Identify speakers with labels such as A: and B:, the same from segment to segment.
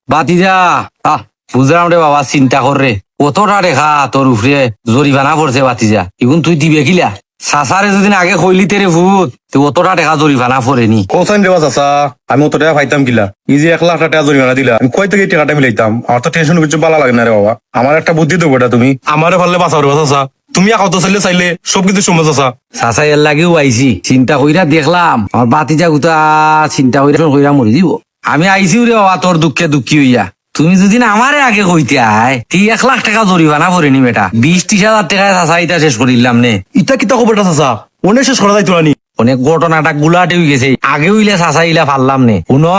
A: বাতিজা বুঝলাম রে বাবা, চিন্তা কর রে, কতটা রেখা তোর উপরে জরিমানা পড়ছে বাতিজা, এখন তুই দিবে কিলা? সাসারে যদি আগে কইলি তেরে ভূত তো অতটা টাকা জরিমানা পড়েনি।
B: কোসাইন দেওয়া চাচা, আমি অত টাকা পাইতাম কিলা? এই যে 1 লাখ টাকা জরিমানা দিলা, আমি কই থেকে এই টাকাটা মিলাইতাম? আমার তো টেনশন কিছু ভালো লাগে না রে বাবা। আমার একটা বুদ্ধি দেবো এটা, তুমি আমারে পারলে বাঁচাও রে চাচা। তুমি কত চাইলে চাইলে সবকিছু সম্ভব চাচা।
A: চাচা এর লাগেও আইছি, চিন্তা কইরা দেখলাম আমার বাতিজা গুতা চিন্তা কইরা মরি দিব। আমি আইছিও রে বাবা তোর দুঃখে দুঃখী হইয়া। তুমি যদি না আমারে আগে কইতে আয়, তুই 1 লাখ টাকা জরিমানা পড়েনি বেটা, 20-30 হাজার টাকায় চাচা ইটা শেষ করিলাম নে।
B: ইটা কিতা খবর চাচা? অনেক শেষ করা যাইতো না।
A: অনেক ঘটনাটা গুলাটে হয়ে গেছে, আগে হইলে চাচা ইলা পারলাম নে। শুনো,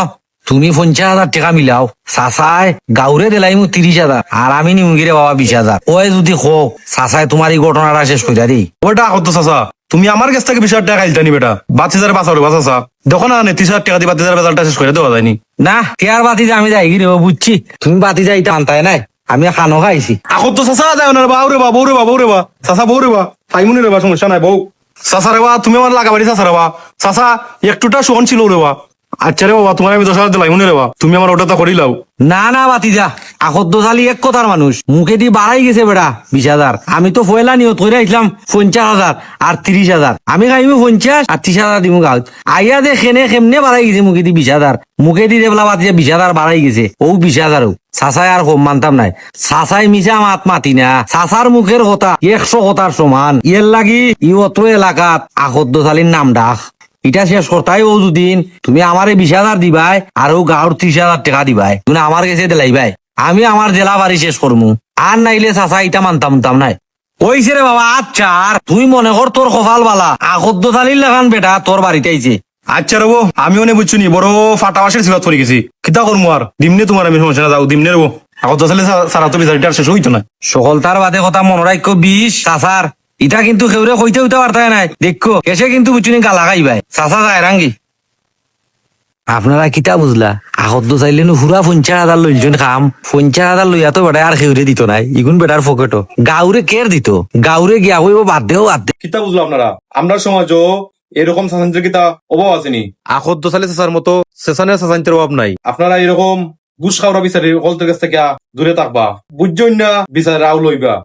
A: তুমি 50,000 টাকা মিলাও, চাচায় গাউরে দিলাইমু 30,000 আর আমি নিমুগিরে বাবা 20,000। ওই যদি হোক চাচায় তোমার এই ঘটনাটা শেষ কইরা দেই।
B: ওটা কত চাচা? তুমি আমার কাছ থেকে 20,000 টাকা খাইতানি বেটা, 5,000 বাঁচাও রে চাচা। দেখো না 30,000 টাকা দিয়ে 5,000 বেজালটা শেষ করে দেওয়া যায়নি।
A: না কেয়ার বাতিজা আমি যাই গিরে বুঝছি, তুমি বাতিজা ইটা আনতাই নাই, আমি খানো খাইছি।
B: এখন তো চাচা যায় না রে বা, ওরে বা বউ রে বা, বউ রে বা চাচা, বউ রে বা ফাইমুনি রে বা, সমস্যা নাই বউ। চাচা রে বা, তুমি আমার লাগাবাড়ি চাচা রে বা। চাচা একটুটা শোন ছিল রে বা। আচ্ছা রে বাবা, তোমার আমি 10,000 দিলাম রে বা, তুমি আমার ওটা তো করিলাও।
A: না না বাতিজা, আকদ্দশালী এক কথার মানুষ, মুখে দিয়ে বাড়াই গেছে বেটা 20,000। আমি তো পয়লা নিয়ত করে আসলাম 50,000 আর 30,000। আমি খাইমু 50 আর 30,000 দিমু গাঁত। আইয়া দে কেমনে বাড়াই গেছে মুখে দিয়ে 20,000, মুখে দিয়ে দেবলা বাতিজা 20,000 বাড়াই গেছে, ও 20,000ও চাচাই আর কম মানতাম নাই। চাচাই মিশা মাত মাতি না, চাচার মুখের কথা 100 কথার সমান। ইয়ের লাগি ই অত এলাকাত আকদ্দশালীর নাম ডাক। এটা শেষ করতাই ও দুদিন তুমি আমারে 20,000 দিবাই আর ও গাঁর 30,000 টাকা দিবাই, তুমি আমার কাছে দিলাইবাই, আমি আমার জেলা বাড়ি শেষ করমু। আর নাইলে চাচা এটা মানতাম নাই। ওইছে রে বাবা, আচ্ছা আর তুই মনে কর তোর কপাল বালা, আকদ্দশালীর লাগান বেটা তোর বাড়িতে আইছে।
B: আচ্ছা রে বউ, আমি অনেক বুঝছি নি, বড় ফাটা মাসের সিবাত পড়ে গেছি, কিতা করবো আর? দিমনে তোমার আমি সমস্যা না, যাও দিমনে রে বউ। এখন তো আসলে সারা তো রিজাল্ট আর শেষ হইতো না।
A: সকল তার বাদে কথা মনে রাখো 20 চাচার ইটা কিন্তু কেউরে কইতে হইতে পারতাই নাই, দেখো এসে কিন্তু বুঝুনি গালা খাইবাই চাচা যায় রাঙ্গি। আপনারা কিতা বুঝলা, আহত চাইলে হুরা 50,000 লইজন খাম, 50,000 লইয়া তো বেটা আর খেউরে দিত নাই, ইগুন বেটার পকেটও গাউরে কের দিত, গাউরে গিয়া হইব বাদ দেও বাদ দে।
B: কিতা বুঝলো আপনারা? আমরা সমাজও এরকম সাসান্তের কিতা অভাব আসেনি। আখদ্দ সালে চেঁচার মতো চেঁচানের সাসান্তের অভাব নাই। আপনারা এরকম ঘুষ খাওয়া বিচারি কলতের কাছ থেকে দূরে থাকবা, বুঝছেন না বিচার রাও লইবা।